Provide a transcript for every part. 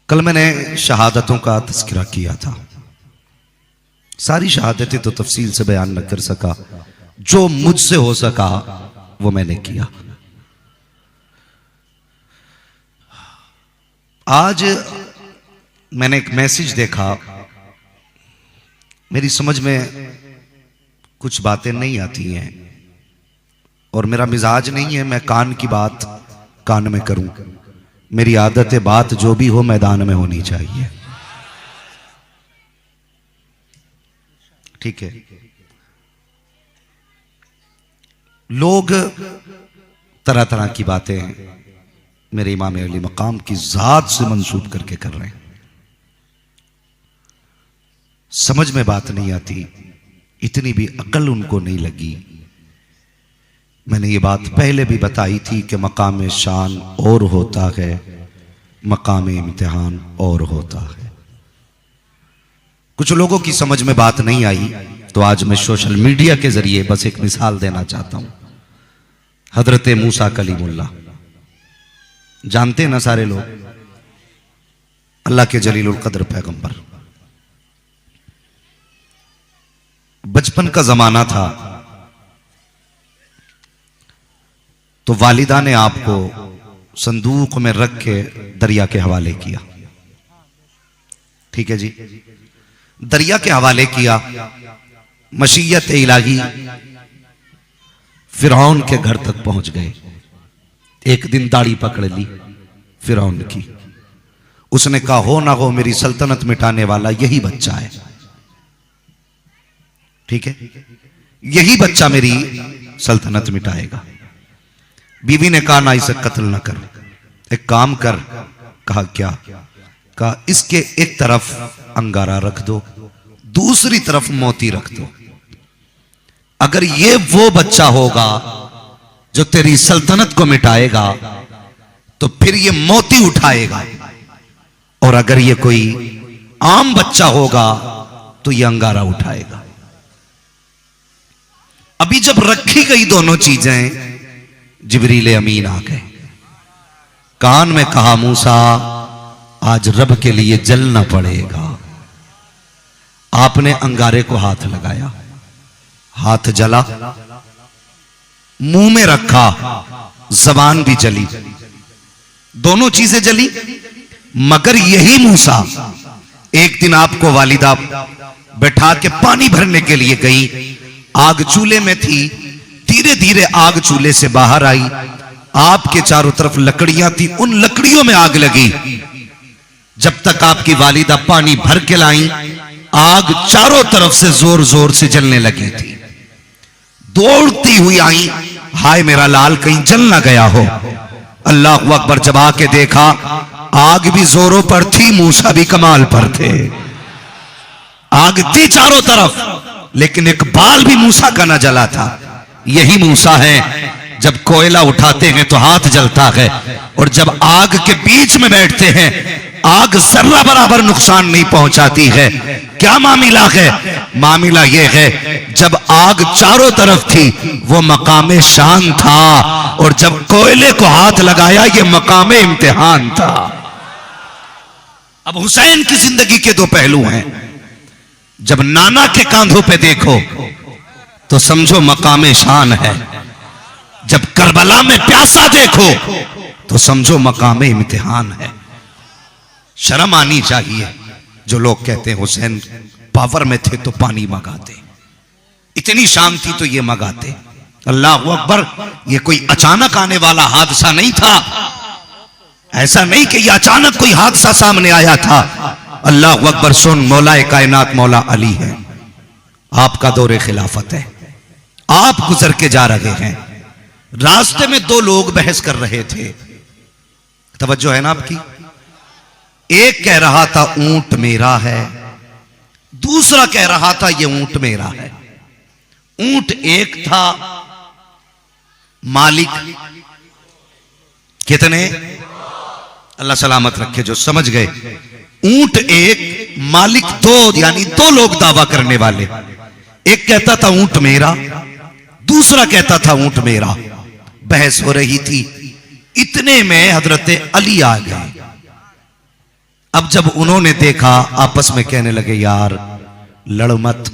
कल मैंने शहादतों का तज़किरा किया था। सारी शहादतें तो तफसील से बयान न कर सका, जो मुझसे हो सका वो मैंने किया। आज मैंने एक मैसेज देखा, मेरी समझ में कुछ बातें नहीं आती हैं और मेरा मिजाज नहीं है मैं कान की बात कान में करूं। मेरी आदत है बात जो भी हो मैदान में होनी चाहिए, ठीक है। लोग तरह तरह की बातें मेरे इमाम अली मकाम की जात से मंसूब करके कर रहे हैं, समझ में बात नहीं आती, इतनी भी अकल उनको नहीं लगी। मैंने ये बात पहले भी बताई थी कि मकाम शान और होता है, मकाम इम्तिहान और होता है। कुछ लोगों की समझ में बात नहीं आई तो आज मैं सोशल मीडिया के जरिए बस एक मिसाल देना चाहता हूं। हजरत मूसा कलीमुल्लाह जानते हैं ना सारे लोग, अल्लाह के जलीलुल कद्र पैगंबर। बचपन का जमाना था तो वालिदा ने आपको संदूक में रख के दरिया के हवाले किया, ठीक है जी। दरिया के हवाले किया, मशीयत इलाही फिरौन के घर तक पहुंच गए। एक दिन दाढ़ी पकड़ ली फिरौन की, उसने कहा हो ना हो मेरी सल्तनत मिटाने वाला यही बच्चा है, ठीक है, यही बच्चा मेरी सल्तनत मिटाएगा। बीवी ने कहा ना इसे कत्ल ना कर, एक काम कर। कहा क्या? कहा इसके एक तरफ अंगारा रख दो, दूसरी तरफ मोती रख दो। अगर ये वो बच्चा होगा जो तेरी सल्तनत को मिटाएगा तो फिर ये मोती उठाएगा, और अगर ये कोई आम बच्चा होगा तो ये अंगारा उठाएगा। अभी जब रखी गई दोनों चीजें, जिब्रील अमीन आ गए, कान में कहा मूसा आज रब के लिए जलना पड़ेगा। आपने अंगारे को हाथ लगाया, हाथ जला, मुंह में रखा, जबान भी जली, दोनों चीजें जली। मगर यही मूसा एक दिन आपको वालिदा बैठा के पानी भरने के लिए गई, आग चूल्हे में थी, धीरे धीरे आग चूल्हे से बाहर आई, आपके चारों तरफ लकड़ियां थी, उन लकड़ियों में आग लगी। जब तक आपकी वालिदा पानी भर के लाई, आग चारों तरफ से जोर जोर से जलने लगी थी। दौड़ती हुई आई, हाय मेरा लाल कहीं जल ना गया हो। अल्लाह अकबर, जब आके देखा आग भी जोरों पर थी, मूसा भी कमाल पर थे। आग थी चारों तरफ लेकिन एक बाल भी मूसा का ना जला था। यही मूसा है, जब कोयला उठाते हैं तो हाथ जलता है, और जब आग के बीच में बैठते हैं आग जर्रा बराबर नुकसान नहीं पहुंचाती है। क्या मामला है? मामला यह है जब आग चारों तरफ थी वो मकाम शान था, और जब कोयले को हाथ लगाया ये मकाम इम्तिहान था। अब हुसैन की जिंदगी के दो पहलू हैं। जब नाना के कांधों पे देखो तो समझो मकाम शान है, जब करबला में प्यासा देखो तो समझो मकाम इम्तिहान है। शर्म आनी चाहिए जो लोग कहते हैं हुसैन पावर में थे तो पानी मंगाते, इतनी शान थी तो ये मंगाते। अल्लाह अकबर, ये कोई अचानक आने वाला हादसा नहीं था, ऐसा नहीं कि ये अचानक कोई हादसा सामने आया था। अल्लाह अकबर, सुन, मौलाए कायनात मौला अली है, आपका दौरे खिलाफत है, आप गुजर के जा रहे हैं, रास्ते में दो लोग बहस कर रहे थे, तवज्जो है ना आपकी। एक कह रहा था ऊंट मेरा है, दूसरा कह रहा था ये ऊंट मेरा है। ऊंट एक था, मालिक कितने? अल्लाह सलामत रखे जो समझ गए। ऊंट एक, मालिक दो, यानी दो लोग दावा करने वाले। एक कहता था ऊंट मेरा, दूसरा कहता था ऊंट मेरा। बहस हो रही थी, इतने में हजरत अली आ गए। अब जब उन्होंने देखा आपस में कहने लगे यार लड़ मत,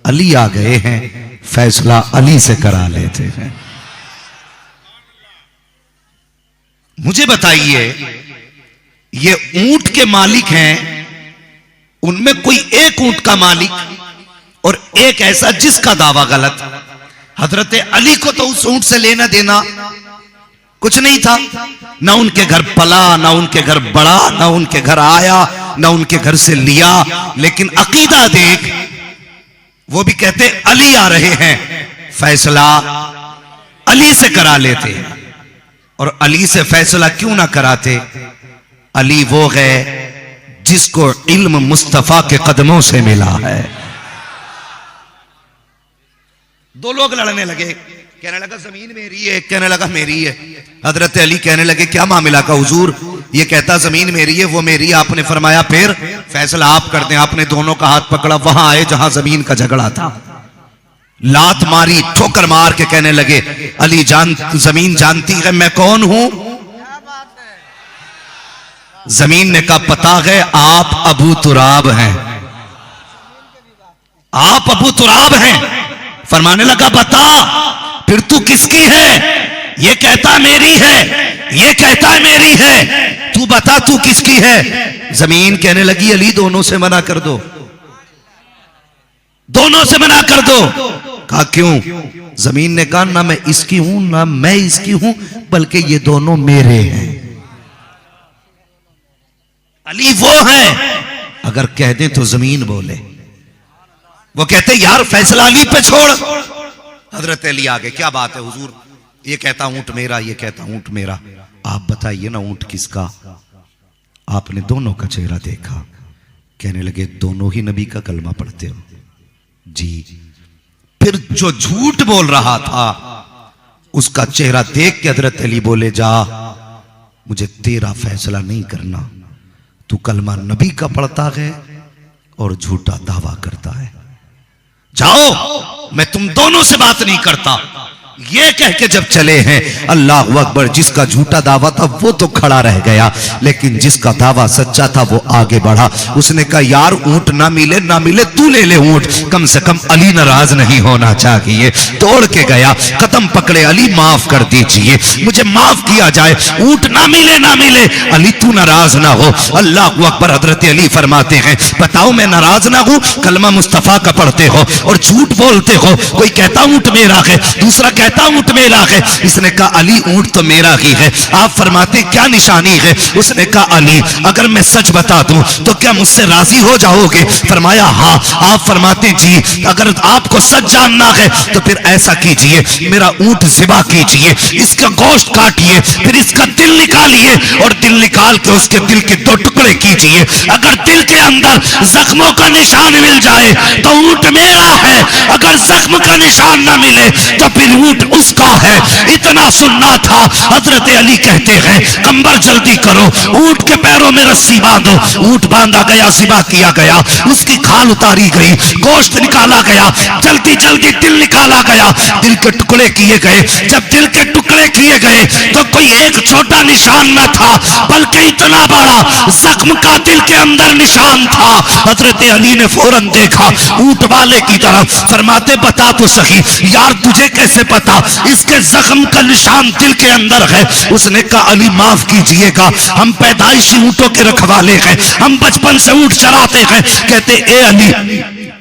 अली आ गए हैं, फैसला अली से करा लेते हैं। मुझे बताइए ये ऊंट के मालिक हैं, उनमें कोई एक ऊंट का मालिक और एक ऐसा जिसका दावा गलत। हजरत अली को तो उस ऊंट से लेना देना कुछ नहीं था, ना उनके घर पला, ना उनके घर बड़ा, ना उनके घर आया, ना उनके घर से लिया। लेकिन अकीदा देख, वो भी कहते अली आ रहे हैं, फैसला अली से करा लेते। और अली से फैसला क्यों ना कराते? अली वो है जिसको इल्म मुस्तफा के कदमों से मिला है। दो लोग लड़ने लगे, कहने लगा जमीन मेरी है, कहने लगा मेरी है। हजरत अली कहने लगे क्या मामला का हुजूर? ये कहता जमीन मेरी है, वो मेरी है। आपने फरमाया फिर फैसला आप कर दें। आपने दोनों का हाथ पकड़ा, वहां आए जहां जमीन का झगड़ा था, लात मारी, ठोकर मार के कहने लगे अली जमीन जानती है मैं कौन हूं? जमीन ने कहा पता है आप अबू तुराब हैं, आप अबू तुराब हैं। फरमाने लगा बता फिर तू किसकी है? ये कहता मेरी है, ये कहता मेरी है, तू बता तू किसकी है? जमीन कहने लगी अली दोनों से मना कर दो, दोनों से मना कर दो। कहा क्यों? जमीन ने कहा ना मैं इसकी हूं ना मैं इसकी हूं, बल्कि ये दोनों मेरे हैं। अली वो है, अगर कह दें तो जमीन बोले। वो कहते यार फैसला अली पे छोड़। हजरत अली आगे क्या बात है हुजूर? ये कहता ऊंट मेरा, ये कहता ऊंट मेरा, आप बताइए ना ऊंट किसका? आपने दोनों का चेहरा देखा, कहने लगे दोनों ही नबी का कलमा पढ़ते हो जी। फिर जो झूठ बोल रहा था उसका चेहरा देख के हजरत अली बोले जा मुझे तेरा फैसला नहीं करना, तू कलमा नबी का पढ़ता है और झूठा दावा करता है, जाओ मैं तुम दोनों से बात नहीं करता। ये कह के जब चले हैं, अल्लाह अकबर, जिसका झूठा दावा था वो तो खड़ा रह गया, लेकिन जिसका दावा सच्चा था वो आगे बढ़ा। उसने कहा यार ऊंट ना मिले ना मिले तू ले ले ऊंट, कम से कम अली नाराज नहीं होना चाहिए। तोड़ के गया, कदम पकड़े, अली माफ कर दीजिए, मुझे माफ किया जाए, ऊंट ना मिले ना मिले, अली तू नाराज ना हो। अल्लाह अकबर। हजरत अली फरमाते हैं बताओ मैं नाराज ना हूं? कलमा मुस्तफा का पढ़ते हो और झूठ बोलते हो। कोई कहता ऊंट मेरा है, दूसरा कहता ऊंट मेरा है। इसने कहा अली ऊंट तो मेरा ही है। आप फरमाते क्या निशानी है? उसने कहा अली अगर मैं सच बता दूं तो क्या मुझसे राजी हो जाओगे? फरमाया हाँ। आप फरमाते जी अगर आपको सच जानना है तो फिर ऐसा कीजिए, मेरा ऊंट ज़िबा कीजिए, इसका गोश्त काटिए, फिर इसका दिल निकालिए और दिल निकाल के उसके दिल के दो टुकड़े कीजिए। अगर दिल के अंदर जख्मों का निशान मिल जाए तो ऊंट मेरा है, अगर जख्म का निशान ना मिले तो फिर ऊंट उसका है। इतना सुनना था। हजरत अली कहते हैं कंबर जल्दी करो, ऊंट के पैरों में रस्सी बांधो। ऊंट बांधा गया, ज़िबा किया गया, उसकी खाल उतारी गई, गोश्त निकाला गया, जल्दी जल्दी दिल निकाला गया, दिल के टुकड़े किए गए। जब दिल के टुकड़े किए गए तो कोई एक छोटा निशान न था, बल्कि इतना बड़ा जख्म का दिल के अंदर निशान था। हजरत अली ने फौरन देखा ऊंट वाले की तरफ, फरमाते बता तो सही यार तुझे कैसे पता इसके जख्म का निशान दिल के अंदर है? उसने कहा अली माफ कीजिएगा, हम पैदाइशी ऊंटों के रखवाले हैं, हम बचपन से ऊंट चराते हैं। कहते ए अली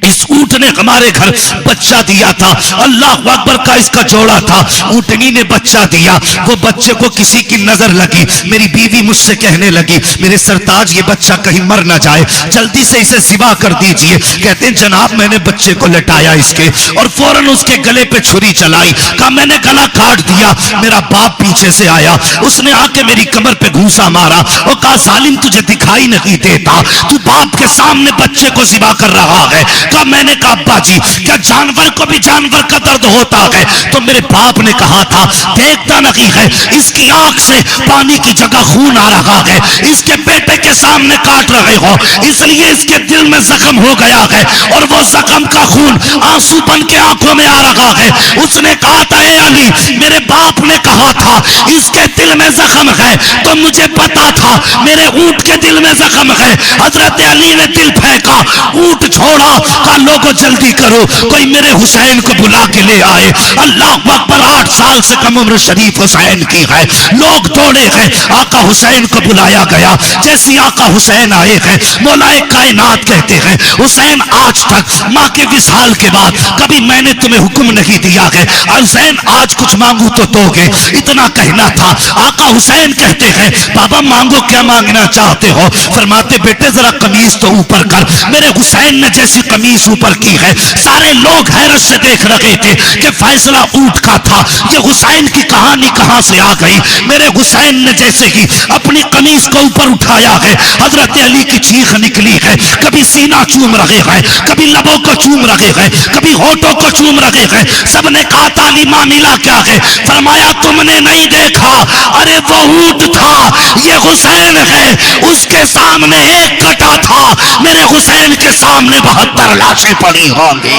इस ऊंट ने हमारे घर बच्चा दिया था, अल्लाह अकबर का इसका जोड़ा था, ऊंटनी ने बच्चा दिया, वो बच्चे को किसी की नजर लगी, मेरी बीवी मुझसे कहने लगी मेरे सरताज ये बच्चा कहीं मर ना जाए, जल्दी से इसे ज़िबा कर दीजिए। कहते हैं जनाब मैंने बच्चे को लटाया इसके और फौरन उसके गले पे छुरी चलाई, कहा मैंने गला काट दिया। मेरा बाप पीछे से आया, उसने आके मेरी कमर पे घूंसा मारा और कहा जालिम तुझे दिखाई नहीं देता, तू बाप के सामने बच्चे को ज़िबा कर रहा है। होगा। मैंने कहा अब्बा जी क्या जानवर को भी जानवर का दर्द होता है? तो मेरे बाप ने कहा था देखता नहीं है, इसकी आंख से पानी की जगह खून आ रहा है, इसके बेटे के सामने काट रहे हो, इसलिए इसके दिल में जख्म हो गया है और वो जख्म का खून आंसू बन के आंखों में आ रहा है। उसने कहा था ए अली, मेरे बाप ने कहा था इसके दिल में जख्म है, तो मुझे पता था मेरे ऊंट के दिल में जख्म है। हजरत अली ने दिल फेंका, ऊंट छोड़ा, कहा लोगों जल्दी करो, कोई मेरे हुसैन को बुला के ले आए। अल्लाह अकबर, 8 साल से कम उम्र शरीफ हुसैन की है। लोग दौड़े हैं, आका हुसैन को बुलाया गया। जैसे आका हुसैन आए हैं, मौलाए कायनात कहते हैं हुसैन आज तक माँ के विसाल के बाद कभी मैंने तुम्हें हुक्म नहीं दिया है, हुसैन आज कुछ मांगू तो दोगे, इतना कहना था। आका हुसैन कहते हैं बाबा मांगो, क्या मांगना चाहते हो? फरमाते बेटे जरा कमीज तो ऊपर कर। मेरे हुसैन ने जैसी कमीज ऊपर की है, सारे लोग हैरत से देख रहे थे कि फैसला ऊंट का था, ये हुसैन की कहानी कहां से आ गई। मेरे हुसैन ने जैसे ही अपनी कमीज को ऊपर उठाया है, हजरत अली की चीख निकली है। कभी सीना चूम रहे हैं, कभी लबों को चूम रहे हैं, कभी होठों को चूम रहे हैं। सबने कहा तालीमा मिला क्या है? फरमाया तुमने नहीं देखा, अरे वो ऊंट था, ये हुसैन है, उसके सामने एक कटा था, मेरे हुसैन के सामने 72 लाशें पड़ी होंगी।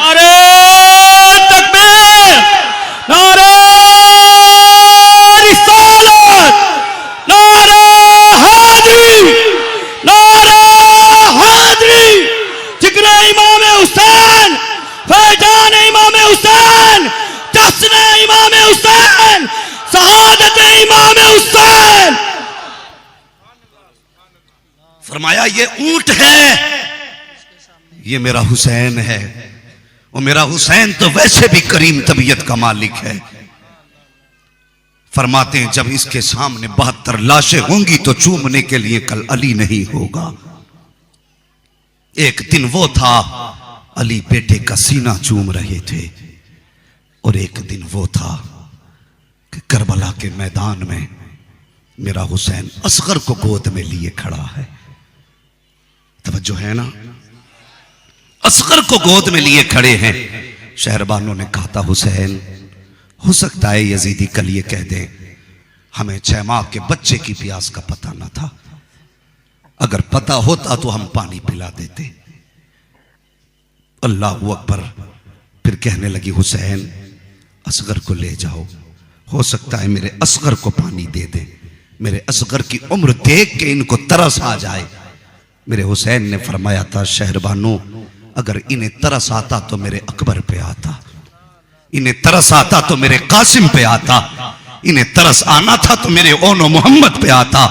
अरे तकबीर, नारे रिसालत, नारे हैदरी, नारे हैदरी, जिक्र इमाम हुसैन, फैजान इमाम हुसैन, जश्न इमाम हुसैन, शहादत इमाम हुसैन। फरमाया ये ऊंट है, ये मेरा हुसैन है। और मेरा हुसैन तो वैसे भी करीम तबीयत का मालिक है। फरमाते हैं जब इसके सामने 72 लाशें होंगी तो चूमने के लिए कल अली नहीं होगा। एक दिन वो था अली बेटे का सीना चूम रहे थे, और एक दिन वो था कि करबला के मैदान में मेरा हुसैन असगर को गोद में लिए खड़ा है। तवज्जो है ना? असगर को गोद में लिए खड़े हैं। शहरबानों ने कहा था हुसैन, हो सकता है यजीदी कल ये कह दे हमें 6 माह के बच्चे की प्यास का पता न था, अगर पता होता तो हम पानी पिला देते। अल्लाह अकबर। फिर कहने लगी हुसैन असगर को ले जाओ, हो सकता है मेरे असगर को पानी दे दे, मेरे असगर की उम्र देख के इनको तरस आ जाए। मेरे हुसैन ने फरमाया था शहरबानो, अगर इन्हें तरस आता तो मेरे अकबर पे आता, इन्हें तरस आता तो मेरे कासिम पे आता, इन्हें तरस आना था तो मेरे ओनो मोहम्मद पे आता,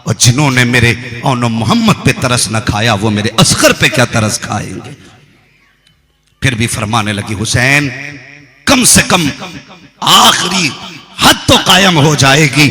और जिन्होंने मेरे ओनो मोहम्मद पे तरस न खाया वो मेरे असगर पे क्या तरस खाएंगे। फिर भी फरमाने लगी हुसैन कम से कम आखिरी हद तो कायम हो जाएगी,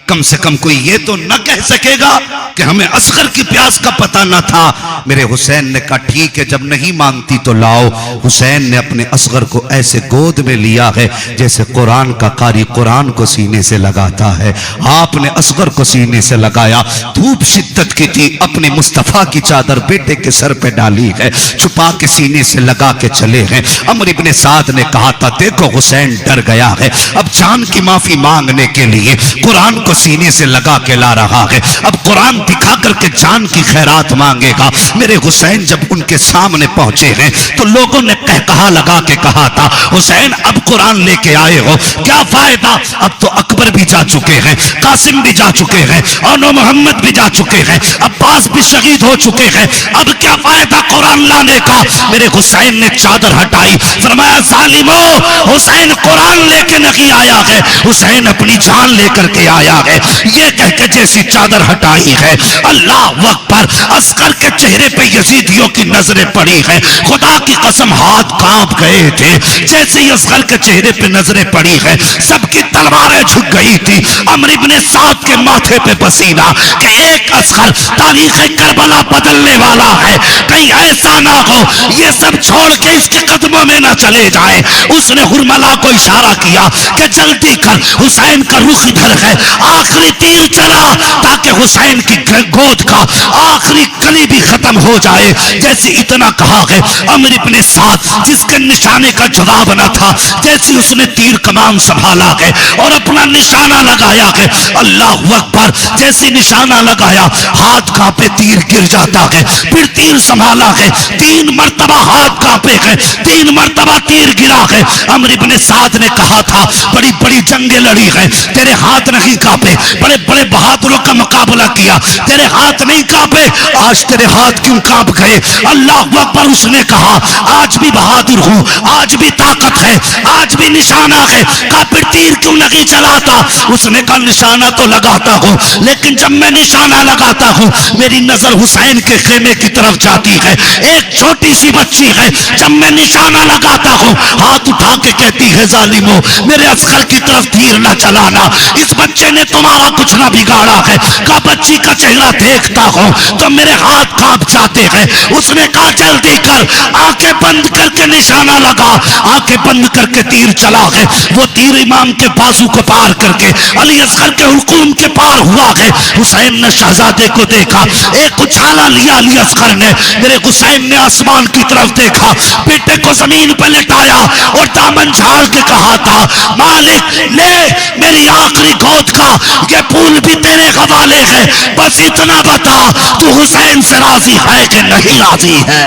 कम से कम कोई ये तो न कह सकेगा कि हमें असगर की प्यास का पता न था। मेरे हुसैन ने कहा ठीक है, जब नहीं मांगती तो लाओ। हुसैन ने अपने असगर को ऐसे गोद में लिया है जैसे कुरान का कारी कुरान को सीने से लगाता है। आपने असगर को सीने से लगाया, धूप शिद्दत की थी, अपनी मुस्तफा की चादर बेटे के सर पे डाली है, छुपा के सीने से लगा के चले हैं। अमर इब्ने साद ने कहा था देखो हुसैन डर गया है, अब जान की माफी मांगने के लिए कुरान को सीने से लगा के ला रहा है, अब कुरान दिखा करके जान की खैरात मांगेगा। मेरे हुसैन जब उनके सामने पहुंचे हैं तो लोगों ने कहकहा लगा के कहा था हुसैन अब कुरान लेके आए हो, क्या फायदा, अब तो अकबर भी जा चुके हैं, कासिम भी जा चुके हैं, और मोहम्मद भी जा चुके हैं, अब्बास भी शहीद हो चुके हैं, अब क्या फायदा कुरान लाने का। मेरे हुसैन ने चादर हटाई, फरमाया जालिमो, हुसैन कुरान लेके नहीं आया है, हुसैन अपनी जान लेकर के आया है। ये कह के जैसी चादर हटाई है, अल्लाह अकबर, असगर के चेहरे पे यजीदियों की नजरें पड़ी हैं। खुदा की कसम हाथ कांप गए थे जैसे ही असगर के चेहरे पे नजरें पड़ी है, सबकी तलवारें झुक गई थी। अमर इब्ने साद के माथे पे पसीना कि एक असगर तारीख करबला बदलने वाला है, कहीं ऐसा ना हो ये सब छोड़ के इसके कदमों में ना चले जाए। उसने हुरमला को इशारा किया कि जल्दी कर, हुसैन का रुख इधर है, आखिरी तीर चला ताकि हुसैन की गोद का आखिरी कली भी खत्म हो जाए। जैसे इतना कहा है, अमर इब्ने साद जिसके निशाने का जवाब न था, जैसे उसने तीर कमान संभाला है और अपना निशाना लगाया है, अल्लाह अकबर, जैसे निशाना लगाया हाथ कांपे, तीर गिर जाता है। फिर तीर संभाला है, 3 मरतबा हाथ कांपे है, 3 मरतबा तीर गिरा है। अमर इब्ने साद ने कहा था, बड़ी बड़ी जंगें लड़ी है, तेरे हाथ नहीं कांपे, बड़े बड़े बहादुरों का मुकाबला किया, तेरे हाथ नहीं कांपे, आज तेरे हाथ क्यों कांप गए? अल्लाह अकबर। उसने कहा, आज भी बहादुर हूं, आज भी ताकत है, आज भी निशाना है, कहा फिर तीर क्यों नहीं चलाता? उसने कहा, निशाना तो लगाता हूं, लेकिन जब मैं निशाना लगाता हूं मेरी नजर हुसैन के खेमे की तरफ जाती है। एक छोटी सी बच्ची है, जब मैं निशाना लगाता हूं हाथ उठा के कहती है, जालिमो मेरे असगर की तरफ तीर ना चलाना, इस बच्चे ने तुम्हारा कुछ ना बिगाड़ा है। कहा बच्ची का चेहरा देखता हूं तो मेरे हाथ कांप जाते हैं। उसने कहा, जल्दी कर, आंखें बंद करके निशाना लगा। आंखें बंद करके तीर चला है। वो तीर इमाम के बाजू को पार करके अली असगर के हुकूम के पार हुआ है। हुसैन ने शहजादे को देखा, एक उछाला लिया अली असगर ने। मेरे हुसैन ने आसमान की तरफ देखा, बेटे को जमीन पर लेटाया और दामन झाड़ के कहा था, मालिक ले मेरी आखिरी गोद का ये फूल भी तेरे हवाले है, बस इतना बता तू हुसैन से राजी है कि नहीं राजी है?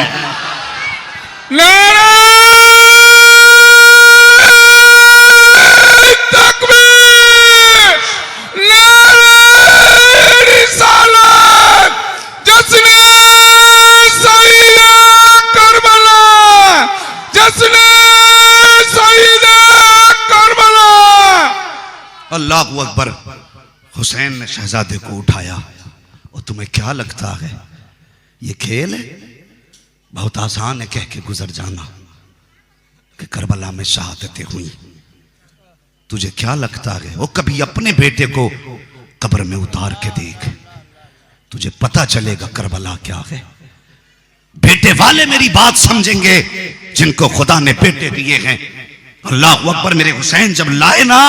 अल्लाह अकबर। हुसैन ने शहजादे को उठाया, और तुम्हें क्या लगता है ये खेल है? बहुत आसान है कह के गुजर जाना कि करबला में शहादतें हुई। तुझे क्या लगता है? वो कभी अपने बेटे को कब्र में उतार के देख, तुझे पता चलेगा करबला क्या है। बेटे वाले मेरी बात समझेंगे जिनको खुदा ने बेटे दिए हैं। अल्लाह अकबर। मेरे हुसैन जब लाए ना,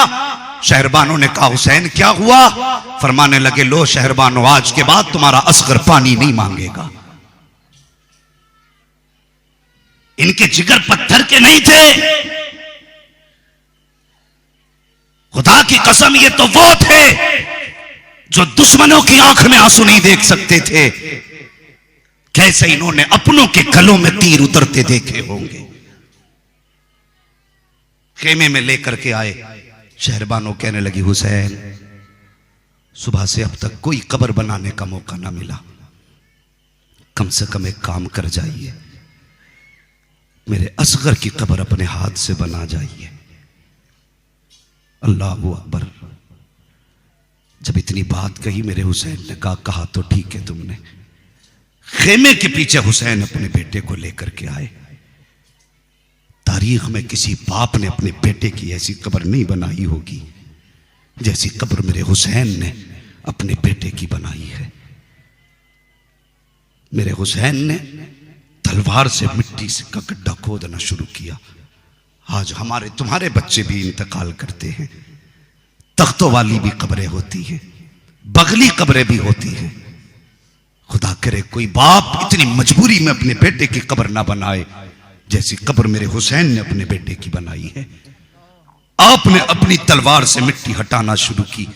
शहरबानों ने कहा, हुसैन क्या हुआ? फरमाने लगे, लो शहरबानों, आज के बाद तुम्हारा असगर पानी नहीं मांगेगा। इनके जिगर पत्थर के नहीं थे, खुदा की कसम, ये तो वो थे जो दुश्मनों की आंख में आंसू नहीं देख सकते थे। कैसे इन्होंने अपनों के गलों में तीर उतरते देखे होंगे। खेमे में लेकर के आए। शहरबानों कहने लगी, हुसैन सुबह से अब तक कोई कब्र बनाने का मौका ना मिला, कम से कम एक काम कर जाइए, मेरे असगर की कब्र अपने हाथ से बना जाइए। अल्लाह अकबर। जब इतनी बात कही मेरे हुसैन ने कहा तो ठीक है तुमने। खेमे के पीछे हुसैन अपने बेटे को लेकर के आए। तारीख में किसी बाप ने अपने बेटे की ऐसी कब्र नहीं बनाई होगी जैसी कब्र मेरे हुसैन ने अपने बेटे की बनाई है। मेरे हुसैन ने तलवार से मिट्टी से का गड्ढा खोदना शुरू किया। आज हमारे तुम्हारे बच्चे भी इंतकाल करते हैं, तख्तों वाली भी कब्रें होती हैं, बगली कब्रें भी होती हैं। खुदा करे कोई बाप इतनी मजबूरी में अपने बेटे की कब्र ना बनाए जैसी कब्र मेरे हुसैन ने अपने बेटे की बनाई है। आपने अपनी तलवार से मिट्टी हटाना शुरू की,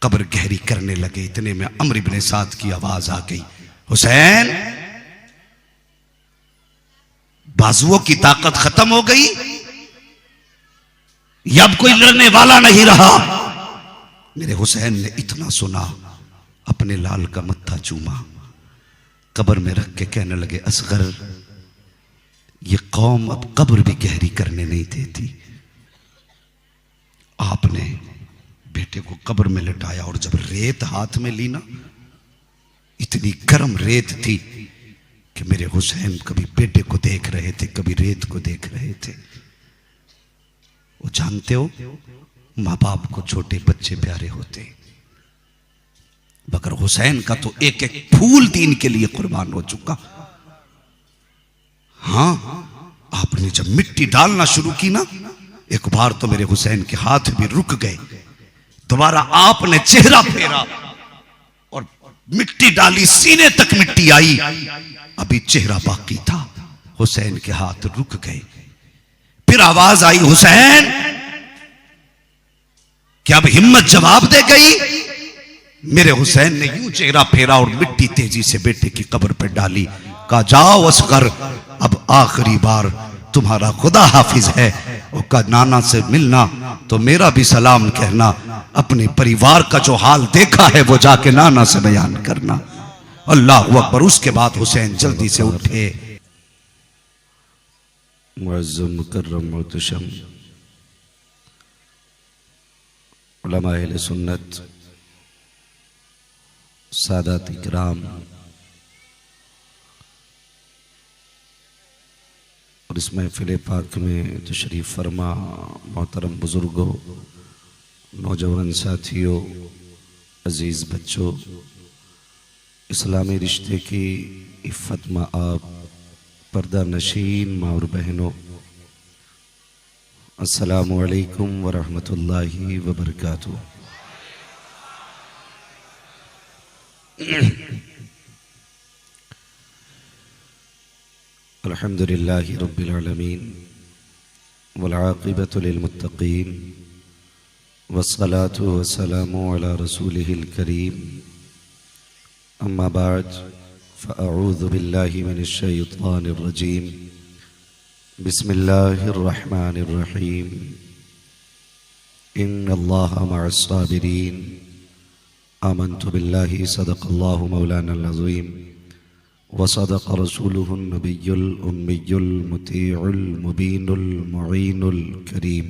कब्र गहरी करने लगे। इतने में अमर इब्ने साद की आवाज आ गई, हुसैन बाजुओं की ताकत खत्म हो गई, अब कोई लड़ने वाला नहीं रहा। मेरे हुसैन ने इतना सुना, अपने लाल का मत्था चूमा, कब्र में रख के कहने लगे, असगर ये कौम अब कब्र भी गहरी करने नहीं देती। आपने बेटे को कब्र में लटाया और जब रेत हाथ में ली ना, इतनी गर्म रेत थी कि मेरे हुसैन कभी बेटे को देख रहे थे, कभी रेत को देख रहे थे। वो जानते हो, माँ बाप को छोटे बच्चे प्यारे होते, मगर हुसैन का तो एक एक फूल दीन के लिए कुर्बान हो चुका। हाँ, आपने जब मिट्टी डालना शुरू की ना, एक बार तो मेरे हुसैन के हाथ भी रुक गए। दोबारा आपने चेहरा फेरा और मिट्टी डाली, सीने तक मिट्टी आई। अभी चेहरा बाकी था। हुसैन के हाथ रुक गए। फिर आवाज आई, हुसैन। क्या अब हिम्मत जवाब दे गई? मेरे हुसैन ने यूं चेहरा फेरा और मिट्टी तेजी से बेटे की कब्र पर डाली। कहा, जाओ असगर, अब आखिरी बार तुम्हारा खुदा हाफिज है। और कहा, नाना से मिलना तो मेरा भी सलाम कहना। अपने परिवार का जो हाल देखा है वो जाके नाना से बयान करना। अल्लाह अकबर। उसके बाद हुसैन जल्दी से उठे। मुअज़्ज़म मुकर्रम मुहतशम उलमा अहले सुन्नत, सादात इकराम और इस महफिल पाक में तशरीफ फरमा मोहतरम बुजुर्गों, नौजवान साथियों, अजीज बच्चों, इस्लामी रिश्ते की इफ़्फ़त आप पर्दा नशीन माँ और बहनों, अस्सलामु अलैकुम व रहमतुल्लाहि व बरकातुहू। अल्हम्दुलिल्लाहि रब्बिल आलमीन वल आक़िबतु लिल मुत्तक़ीन वस्सलातु वस्सलामु अला रसूलिहिल करीम। अम्मा बाद फ़अऊज़ु बिल्लाहि मिनश शैतानिर रजीम। बिस्मिल्लाहिर रहमानिर रहीम। इन्नल्लाहा मअस साबिरीन। आमन्तु बिल्लाहि सदक़ल्लाहु मौलानल अज़ीम व सदक़ रसूलुहुन नबियुल उम्मियुल मुतीउल मुबीनुल मुईनुल करीम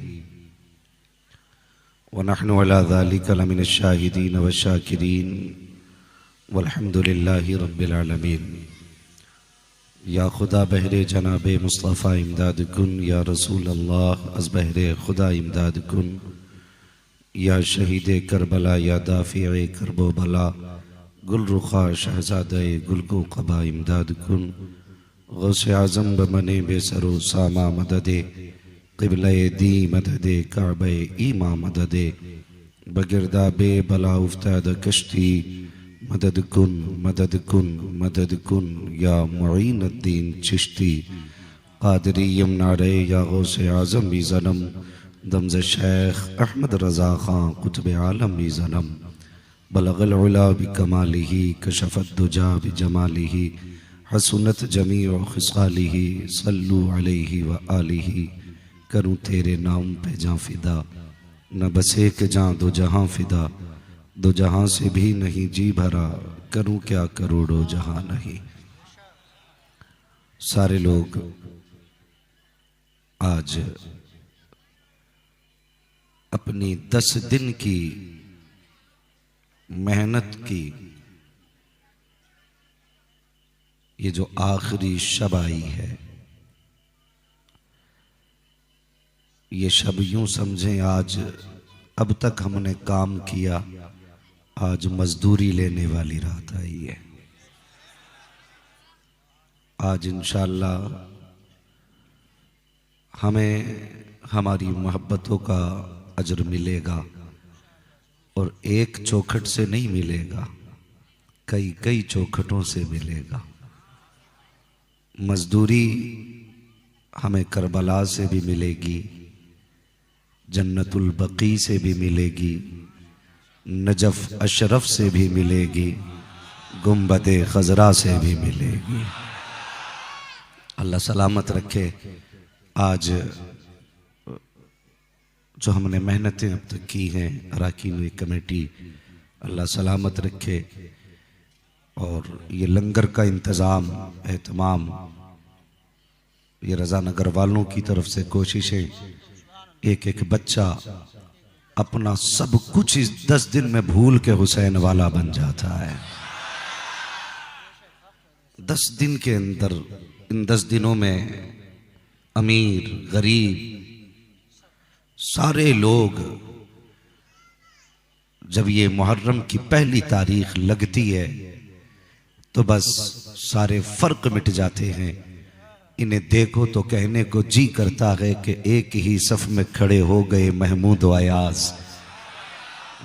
व नहनु अला ज़ालिका लमिनश शाहिदीन व शाकिरीन वल्हम्दुलिल्लाहि रब्बिल आलमीन। या खुदा बहरे जनाबे मुस्तफ़ा इमदाद कुन, या रसूल अल्लाह अज़ बहरे खुदा इमदाद कुन, या शहीद करबला, या दाफ़िए करबो बला, गुल रुखा शहज़ादे गुलगो क़बा इमदाद कुन। गौसे आज़म बमने बेसरो सामा मददे, क़िबले दी मददे, काबे ईमा मददे, बगिरदा बे बला उफ्ताद कश्ती, मदद कुन मदद कुन मदद कुन, या मुईनुद्दीन चिश्ती। क़ादरी यमनारे या गौसे आज़म भी ज़नम, दमज़ शेख अहमद रज़ा ख़ां क़ुत्ब आलम भी ज़नम। बलगल उला बिकमालिही कशफ़त दुजा बिजमालिही, हसनत जमीउ ख़िसालिही, सल्लु अलैहि व आलिही। करूँ तेरे नाम पे जां फ़िदा, न बसे के जां दो जहां फ़िदा, दो जहां से भी नहीं जी भरा, करूं क्या करोड़ों जहां नहीं। सारे लोग आज अपनी 10 दिन की मेहनत की ये जो आखिरी शब आई है, ये शब यूं समझें आज अब तक हमने काम किया, आज मजदूरी लेने वाली रात आई है। आज इंशाअल्लाह हमें हमारी मोहब्बतों का अजर मिलेगा और एक चौखट से नहीं मिलेगा, कई कई चौखटों से मिलेगा। मजदूरी हमें करबला से भी मिलेगी, जन्नतुल बकी से भी मिलेगी, नजफ अशरफ से भी मिलेगी, गुंबदे खजरा से भी मिलेगी। अल्लाह सलामत रखे। आज जो हमने मेहनतें अब तक की हैं, अराकीन कमेटी अल्लाह सलामत रखे। और ये लंगर का इंतज़ाम एहतमाम ये रज़ा नगर वालों की तरफ से कोशिशें, एक एक बच्चा अपना सब कुछ इस 10 दिन में भूल के हुसैन वाला बन जाता है। 10 दिन के अंदर, इन 10 दिनों में अमीर गरीब सारे लोग, जब ये मुहर्रम की पहली तारीख लगती है तो बस सारे फर्क मिट जाते हैं। इन्हें देखो तो कहने को जी करता है कि एक ही सफ में खड़े हो गए महमूद अयाज,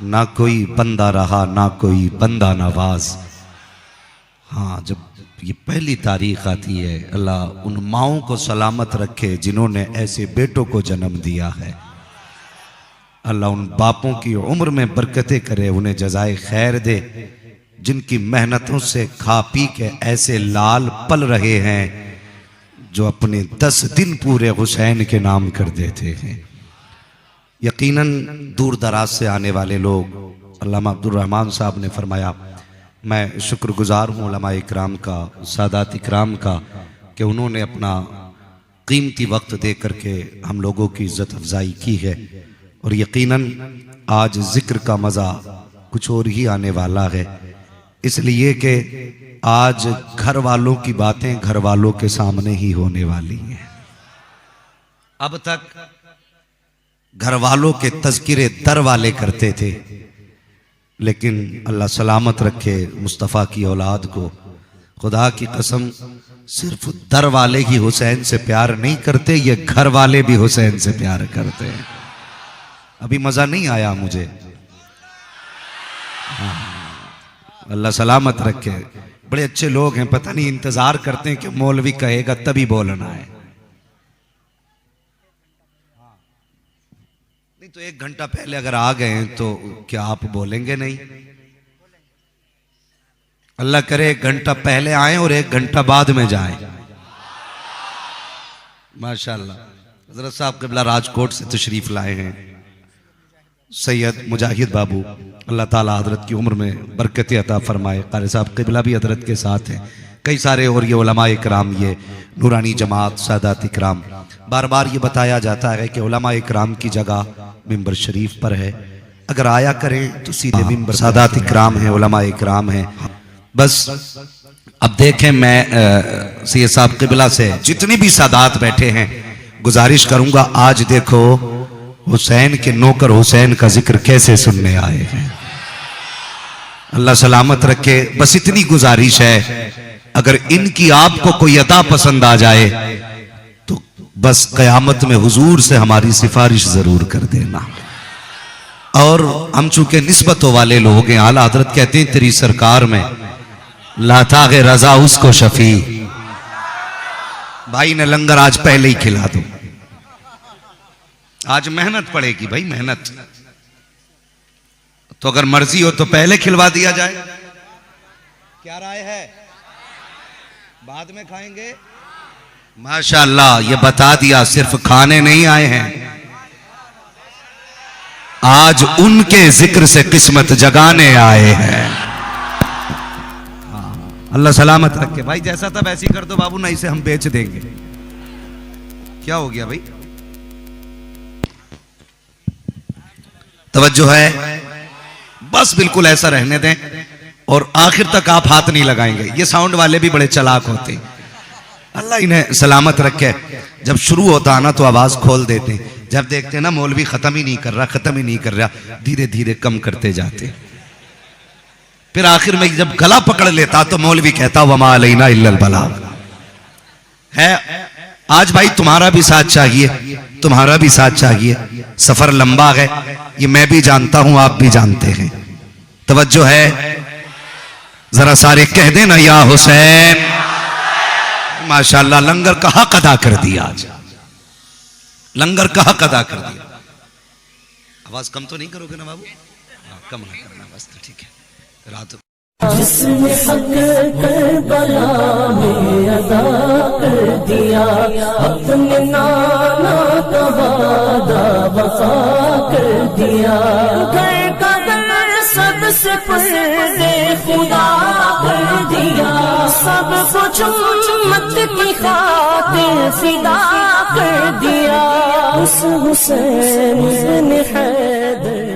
ना कोई बंदा रहा ना कोई बंदा नवाज। हाँ, हाँ, जब ये पहली तारीख आती है, अल्लाह उन माओं को सलामत रखे जिन्होंने ऐसे बेटों को जन्म दिया है। अल्लाह उन बापों की उम्र में बरकतें करे, उन्हें जज़ाए खैर दे जिनकी मेहनतों से खा पी के ऐसे लाल पल रहे हैं जो अपने 10 दिन पूरे हुसैन के नाम कर देते हैं। यकीनन दूर दराज से आने वाले लोग, अल्लामा अब्दुल रहमान साहब ने फरमाया, मैं शुक्रगुजार हूँ उलमा इकराम का, सादात इकराम का, कि उन्होंने अपना कीमती वक्त दे करके हम लोगों की इज्जत अफजाई की है। और यकीनन आज जिक्र का मज़ा कुछ और ही आने वाला है, इसलिए कि आज घर वालों की बातें घर वालों के सामने ही होने वाली हैं। अब तक घर वालों के तज़किरे दर वाले करते थे, लेकिन अल्लाह सलामत रखे मुस्तफ़ा की औलाद को, खुदा की कसम सिर्फ दर वाले ही हुसैन से प्यार नहीं करते, ये घर वाले भी हुसैन से प्यार करते हैं। अभी मज़ा नहीं आया मुझे। अल्लाह सलामत रखे। बड़े अच्छे लोग हैं, पता नहीं इंतजार करते हैं कि मौलवी कहेगा तभी बोलना है। नहीं तो 1 घंटा पहले अगर आ गए हैं तो क्या आप बोलेंगे नहीं? अल्लाह करे 1 घंटा पहले आए और 1 घंटा बाद में जाएं। माशाअल्लाह। हजरत साहब क़िबला राजकोट से तशरीफ लाए हैं, सैयद मुजाहिद बाबू, अल्लाह ताला हजरत की उम्र में बरकत अता फरमाए। क़ारी साहब क़िबला भी हजरत के साथ हैं, कई सारे और ये उलमा इकराम, ये नूरानी जमात, सादात इकराम। बार बार ये बताया जाता है कि उलमा इकराम की जगह मिंबर शरीफ पर है, अगर आया करें तो सीधे मिंबर। सादात इकराम हैं, उलमा इकराम हैं। बस अब देखें, मैं सैयद साहब क़िबला से जितने भी सादात बैठे हैं गुजारिश करूंगा, आज देखो हुसैन के नौकर हुसैन का जिक्र कैसे सुनने आए हैं। अल्लाह सलामत रखे। बस इतनी गुजारिश है, अगर इनकी आपको कोई अता पसंद आ जाए तो बस क़यामत में हुजूर से हमारी सिफारिश जरूर कर देना। और हम चूंकि निस्बतों वाले लोग हैं, आला हजरत कहते हैं तेरी सरकार में लातागे रजा उसको शफी। भाई ने लंगर आज पहले ही खिला दो, आज मेहनत पड़ेगी भाई, मेहनत। तो अगर मर्जी हो तो पहले खिलवा दिया जाए। क्या राय है? बाद में खाएंगे? माशाअल्लाह, ये बता दिया, सिर्फ खाने नहीं आए हैं, आज उनके जिक्र से किस्मत जगाने आए हैं। अल्लाह सलामत रखे। भाई जैसा था वैसे ही कर दो बाबू, ना इसे हम बेच देंगे। क्या हो गया भाई? तवज्जो है, बस बिल्कुल ऐसा रहने दें और आखिर तक आप हाथ नहीं लगाएंगे। ये साउंड वाले भी बड़े चालाक होते हैं, अल्लाह इन्हें सलामत रखे। जब शुरू होता है ना तो आवाज खोल देते हैं, जब देखते हैं ना मौलवी खत्म ही नहीं कर रहा, खत्म ही नहीं कर रहा, धीरे धीरे कम करते जाते। फिर आखिर में जब गला पकड़ लेता तो मौलवी कहता वमा अलैना इल्लल बलाग। है आज भाई तुम्हारा भी साथ चाहिए, तुम्हारा भी साथ चाहिए। सफर लंबा है, ये मैं भी जानता हूं, आप भी जानते हैं। तवज्जो है, जरा सारे कह देना या हुसैन। माशाअल्लाह, लंगर का हक अदा कर दिया, आज लंगर का हक अदा कर दिया। आवाज कम तो नहीं करोगे ना बाबू? कम ना करना बस, तो ठीक है। रात जिसने हक करबला में अदा कर दिया, अपने नाना का वादा वफा कर दिया। घर का घर सबसे पर्दे खुदा कर दिया, सब कुछ उम्मत की खातिर फिदा कर दिया। उस हुसैन ने हैदर